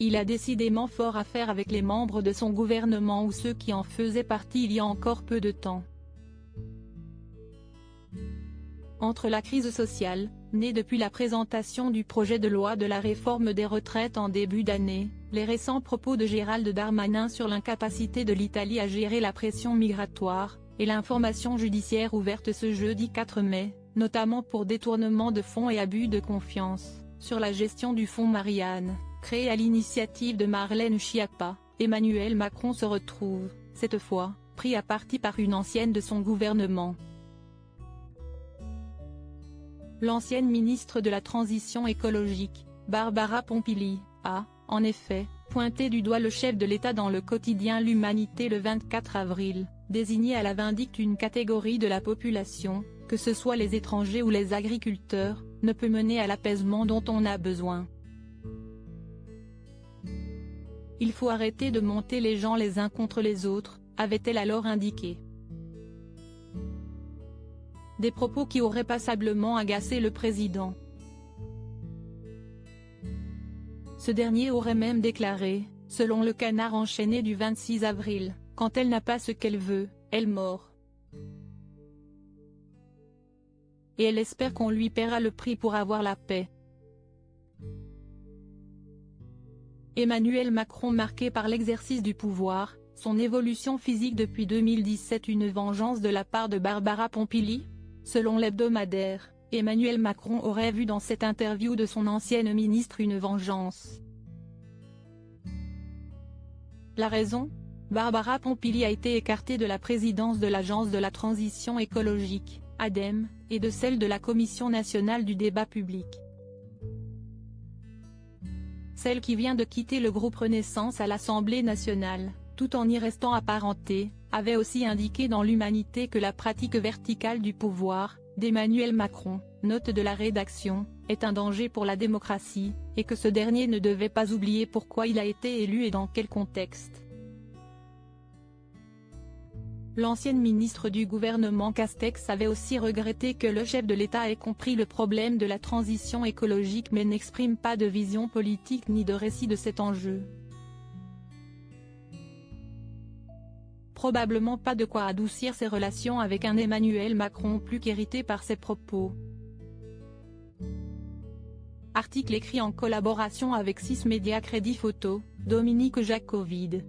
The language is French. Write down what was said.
il a décidément fort à faire avec les membres de son gouvernement ou ceux qui en faisaient partie il y a encore peu de temps. Entre la crise sociale, née depuis la présentation du projet de loi de la réforme des retraites en début d'année, les récents propos de Gérald Darmanin sur l'incapacité de l'Italie à gérer la pression migratoire, et l'information judiciaire ouverte ce jeudi 4 mai, notamment pour détournement de fonds et abus de confiance, sur la gestion du fonds Marianne, créé à l'initiative de Marlène Schiappa, Emmanuel Macron se retrouve, cette fois, pris à partie par une ancienne de son gouvernement. L'ancienne ministre de la Transition écologique, Barbara Pompili, a, en effet, pointé du doigt le chef de l'État dans le quotidien L'Humanité le 24 avril, désigné à la vindicte une catégorie de la population, que ce soit les étrangers ou les agriculteurs, ne peut mener à l'apaisement dont on a besoin. Il faut arrêter de monter les gens les uns contre les autres, avait-elle alors indiqué. Des propos qui auraient passablement agacé le président. Ce dernier aurait même déclaré, selon le Canard enchaîné du 26 avril, « Quand elle n'a pas ce qu'elle veut, elle mord. Et elle espère qu'on lui paiera le prix pour avoir la paix. » Emmanuel Macron marqué par l'exercice du pouvoir, son évolution physique depuis 2017 une vengeance de la part de Barbara Pompili? Selon l'hebdomadaire, Emmanuel Macron aurait vu dans cette interview de son ancienne ministre une vengeance. La raison? Barbara Pompili a été écartée de la présidence de l'Agence de la transition écologique, ADEME, et de celle de la Commission nationale du débat public. Celle qui vient de quitter le groupe Renaissance à l'Assemblée nationale, tout en y restant apparentée, avait aussi indiqué dans l'Humanité que la pratique verticale du pouvoir, d'Emmanuel Macron, note de la rédaction, est un danger pour la démocratie, et que ce dernier ne devait pas oublier pourquoi il a été élu et dans quel contexte. L'ancienne ministre du gouvernement Castex avait aussi regretté que le chef de l'État ait compris le problème de la transition écologique mais n'exprime pas de vision politique ni de récit de cet enjeu. Probablement pas de quoi adoucir ses relations avec un Emmanuel Macron plus qu'irrité par ses propos. Article écrit en collaboration avec 6 médias Crédit Photo, Dominique Jacovide.